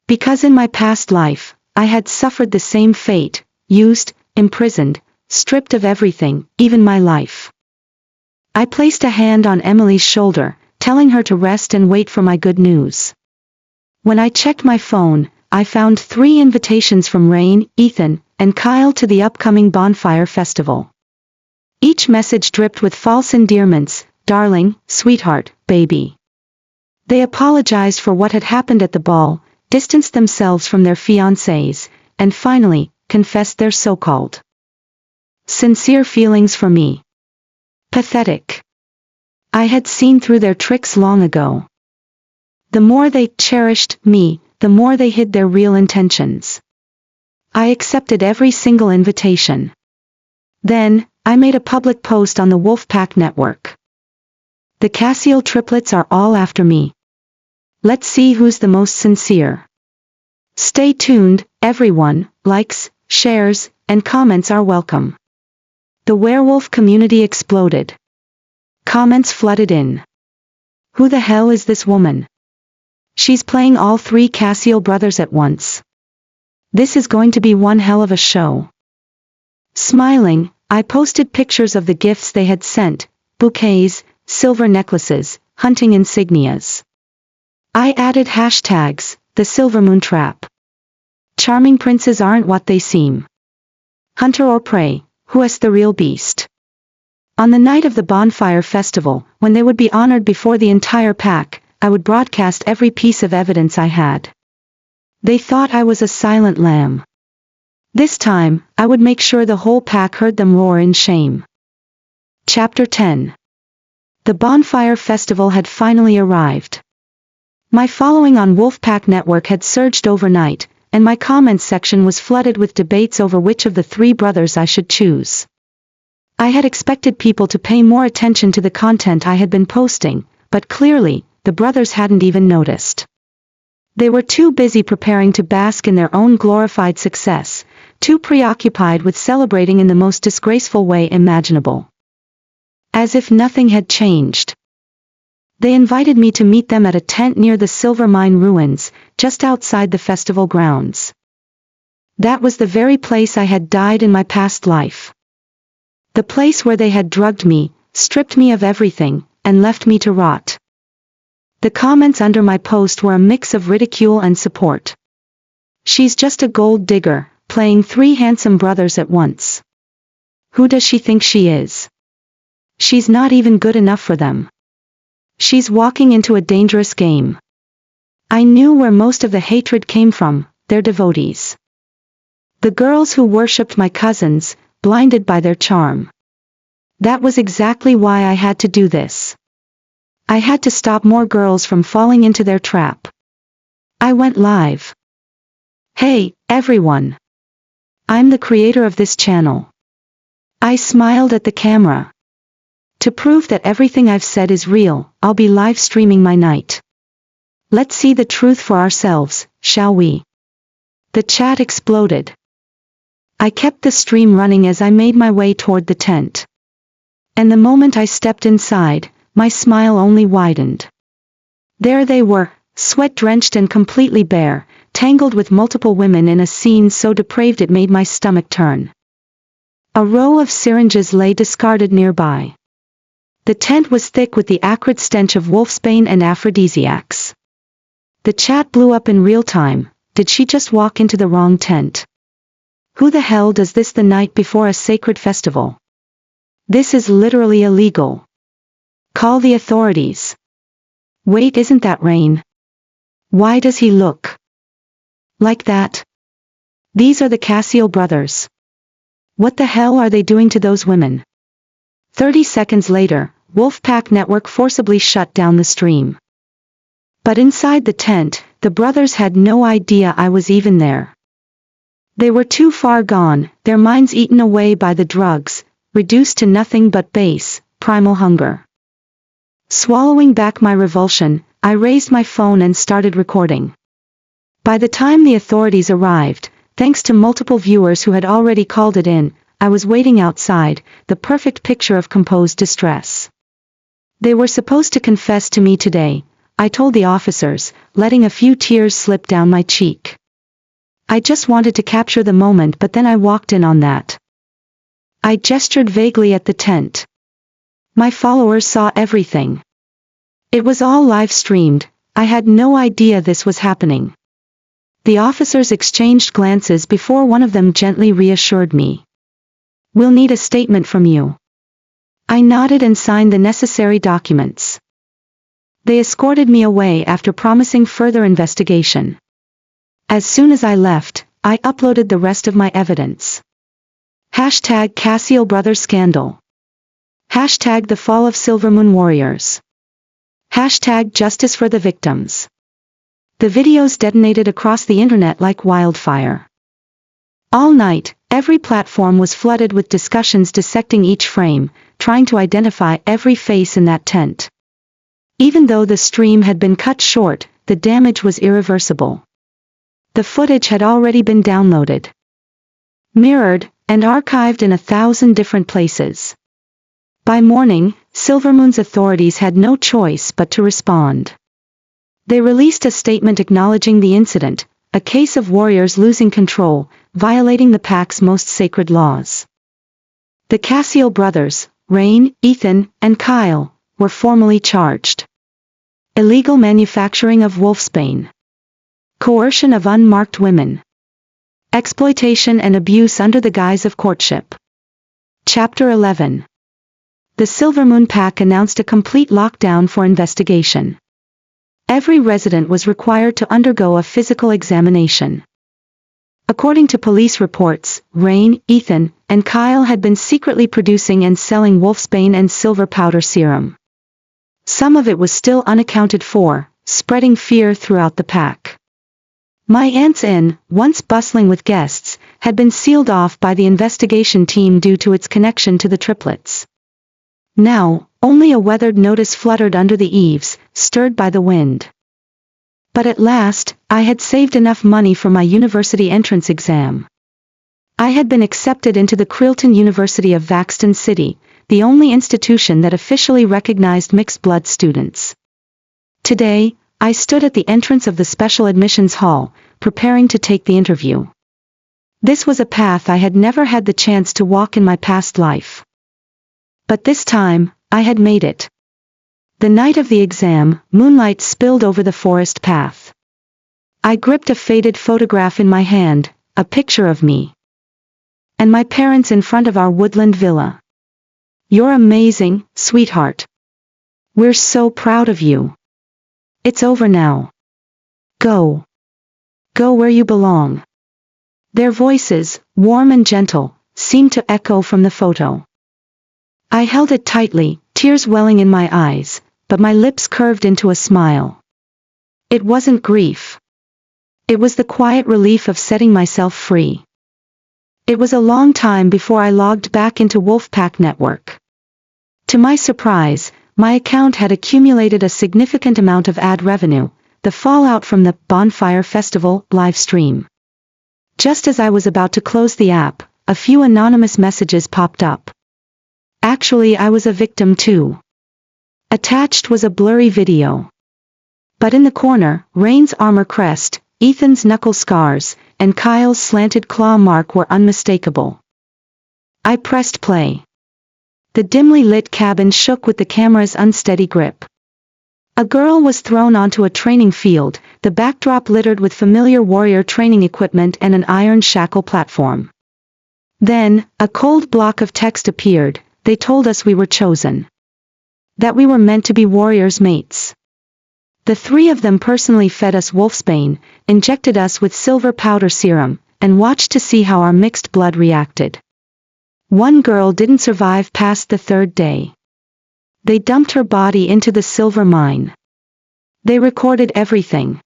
Because in my past life, I had suffered the same fate, used, imprisoned, stripped of everything, even my life. I placed a hand on Emily's shoulder, telling her to rest and wait for my good news. When I checked my phone, I found 3 invitations from Rain, Ethan, and Kyle to the upcoming bonfire festival. Each message dripped with false endearments: darling, sweetheart, baby. They apologized for what had happened at the ball, distanced themselves from their fiancés, and finally, confessed their so-called sincere feelings for me. Pathetic. I had seen through their tricks long ago. The more they cherished me, the more they hid their real intentions. I accepted every single invitation. Then, I made a public post on the Wolfpack network. The Cassiel triplets are all after me. Let's see who's the most sincere. Stay tuned, everyone. Likes, shares, and comments are welcome. The werewolf community exploded. Comments flooded in. Who the hell is this woman? She's playing all 3 Cassiel brothers at once. This is going to be one hell of a show. Smiling, I posted pictures of the gifts they had sent: bouquets, silver necklaces, hunting insignias. I added hashtags: the silver moon trap. Charming princes aren't what they seem. Hunter or prey, who is the real beast? On the night of the bonfire festival, when they would be honored before the entire pack, I would broadcast every piece of evidence I had. They thought I was a silent lamb. This time, I would make sure the whole pack heard them roar in shame. Chapter 10. The bonfire festival had finally arrived. My following on Wolfpack Network had surged overnight, and my comments section was flooded with debates over which of the 3 brothers I should choose. I had expected people to pay more attention to the content I had been posting, but clearly, the brothers hadn't even noticed. They were too busy preparing to bask in their own glorified success, too preoccupied with celebrating in the most disgraceful way imaginable. As if nothing had changed. They invited me to meet them at a tent near the silver mine ruins, just outside the festival grounds. That was the very place I had died in my past life. The place where they had drugged me, stripped me of everything, and left me to rot. The comments under my post were a mix of ridicule and support. She's just a gold digger, playing 3 handsome brothers at once. Who does she think she is? She's not even good enough for them. She's walking into a dangerous game. I knew where most of the hatred came from: their devotees. The girls who worshipped my cousins, blinded by their charm. That was exactly why I had to do this. I had to stop more girls from falling into their trap. I went live. Hey, everyone. I'm the creator of this channel. I smiled at the camera. To prove that everything I've said is real, I'll be live streaming my night. Let's see the truth for ourselves, shall we? The chat exploded. I kept the stream running as I made my way toward the tent. And the moment I stepped inside, my smile only widened. There they were, sweat-drenched and completely bare, tangled with multiple women in a scene so depraved it made my stomach turn. A row of syringes lay discarded nearby. The tent was thick with the acrid stench of wolfsbane and aphrodisiacs. The chat blew up in real time. Did she just walk into the wrong tent? Who the hell does this the night before a sacred festival? This is literally illegal. Call the authorities. Wait, isn't that Rain? Why does he look like that? These are the Cassiel brothers. What the hell are they doing to those women? 30 seconds later, Wolfpack Network forcibly shut down the stream. But inside the tent, the brothers had no idea I was even there. They were too far gone, their minds eaten away by the drugs, reduced to nothing but base, primal hunger. Swallowing back my revulsion, I raised my phone and started recording. By the time the authorities arrived, thanks to multiple viewers who had already called it in, I was waiting outside, the perfect picture of composed distress. They were supposed to confess to me today, I told the officers, letting a few tears slip down my cheek. I just wanted to capture the moment, but then I walked in on that. I gestured vaguely at the tent. My followers saw everything. It was all live-streamed. I had no idea this was happening. The officers exchanged glances before one of them gently reassured me. "We'll need a statement from you." I nodded and signed the necessary documents. They escorted me away after promising further investigation. As soon as I left, I uploaded the rest of my evidence. Hashtag Cassiel Brothers Scandal. Hashtag The Fall of Silvermoon Warriors. Hashtag Justice for the Victims. The videos detonated across the internet like wildfire. All night, every platform was flooded with discussions dissecting each frame, trying to identify every face in that tent. Even though the stream had been cut short, the damage was irreversible. The footage had already been downloaded, mirrored, and archived in 1,000 different places. By morning, Silvermoon's authorities had no choice but to respond. They released a statement acknowledging the incident, a case of warriors losing control, violating the pack's most sacred laws. The Cassiel brothers, Rain, Ethan, and Kyle, were formally charged. Illegal manufacturing of wolfsbane. Coercion of unmarked women. Exploitation and abuse under the guise of courtship. Chapter 11. The Silvermoon Pack announced a complete lockdown for investigation. Every resident was required to undergo a physical examination. According to police reports, Rain, Ethan, and Kyle had been secretly producing and selling wolfsbane and silver powder serum. Some of it was still unaccounted for, spreading fear throughout the pack. My aunt's inn, once bustling with guests, had been sealed off by the investigation team due to its connection to the triplets. Now, only a weathered notice fluttered under the eaves, stirred by the wind. But at last, I had saved enough money for my university entrance exam. I had been accepted into the Creelton University of Vaxton City, the only institution that officially recognized mixed-blood students. Today, I stood at the entrance of the special admissions hall, preparing to take the interview. This was a path I had never had the chance to walk in my past life. But this time, I had made it. The night of the exam, moonlight spilled over the forest path. I gripped a faded photograph in my hand, a picture of me and my parents in front of our woodland villa. "You're amazing, sweetheart. We're so proud of you. It's over now. Go. Go where you belong." Their voices, warm and gentle, seemed to echo from the photo. I held it tightly, tears welling in my eyes, but my lips curved into a smile. It wasn't grief. It was the quiet relief of setting myself free. It was a long time before I logged back into Wolfpack Network. To my surprise, my account had accumulated a significant amount of ad revenue, the fallout from the Bonfire Festival live stream. Just as I was about to close the app, a few anonymous messages popped up. Actually, I was a victim too. Attached was a blurry video. But in the corner, Rain's armor crest, Ethan's knuckle scars, and Kyle's slanted claw mark were unmistakable. I pressed play. The dimly lit cabin shook with the camera's unsteady grip. A girl was thrown onto a training field, the backdrop littered with familiar warrior training equipment and an iron shackle platform. Then, a cold block of text appeared. They told us we were chosen. That we were meant to be warriors' mates. The three of them personally fed us wolfsbane, injected us with silver powder serum, and watched to see how our mixed blood reacted. One girl didn't survive past the third day. They dumped her body into the silver mine. They recorded everything.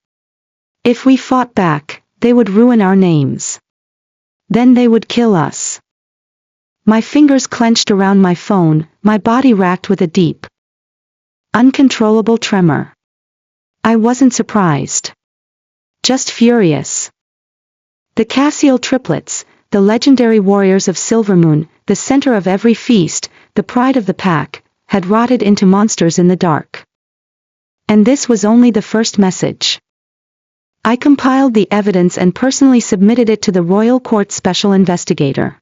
If we fought back, they would ruin our names. Then they would kill us. My fingers clenched around my phone, my body racked with a deep, uncontrollable tremor. I wasn't surprised. Just furious. The Cassiel triplets, the legendary warriors of Silvermoon, the center of every feast, the pride of the pack, had rotted into monsters in the dark. And this was only the first message. I compiled the evidence and personally submitted it to the Royal Court Special Investigator.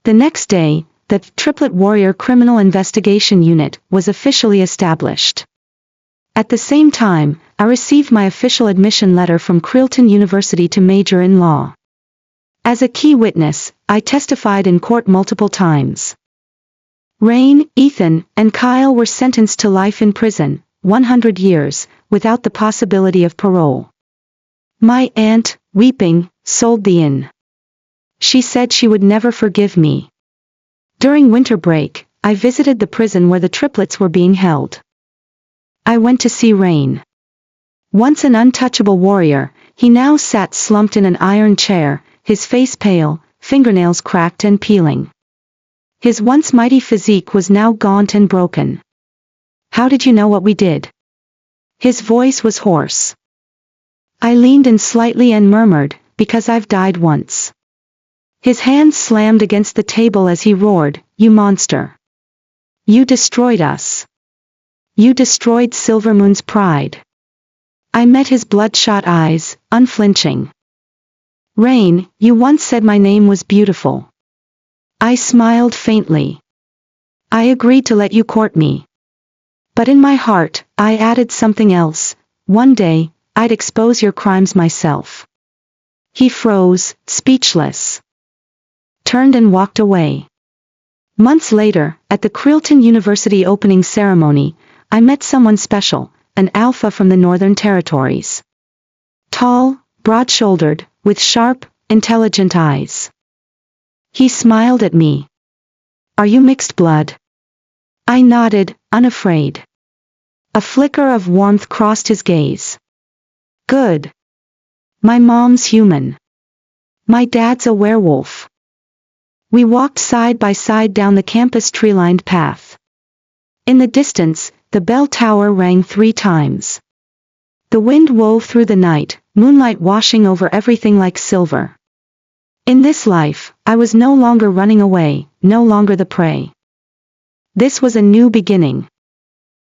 The next day, the Triplet Warrior Criminal Investigation Unit was officially established. At the same time, I received my official admission letter from Secret.UNTIL University to major in law. As a key witness, I testified in court multiple times. Rain, Ethan, and Kyle were sentenced to life in prison, 100 years, without the possibility of parole. My aunt, weeping, sold the inn. She said she would never forgive me. During winter break, I visited the prison where the triplets were being held. I went to see Rain. Once an untouchable warrior, he now sat slumped in an iron chair, his face pale, fingernails cracked and peeling. His once mighty physique was now gaunt and broken. "How did you know what we did?" His voice was hoarse. I leaned in slightly and murmured, "Because I've died once." His hands slammed against the table as he roared, "You monster! You destroyed us. You destroyed Silvermoon's pride." I met his bloodshot eyes, unflinching. "Rain, you once said my name was beautiful." I smiled faintly. "I agreed to let you court me. But in my heart, I added something else. One day, I'd expose your crimes myself." He froze, speechless. Turned and walked away. Months later, at the Secret.UNTIL University opening ceremony, I met someone special, an alpha from the Northern Territories. Tall, broad-shouldered, with sharp, intelligent eyes. He smiled at me. "Are you mixed blood?" I nodded, unafraid. A flicker of warmth crossed his gaze. "Good. My mom's human. My dad's a werewolf." We walked side by side down the campus tree-lined path. In the distance, the bell tower rang 3 times. The wind wove through the night, moonlight washing over everything like silver. In this life, I was no longer running away, no longer the prey. This was a new beginning.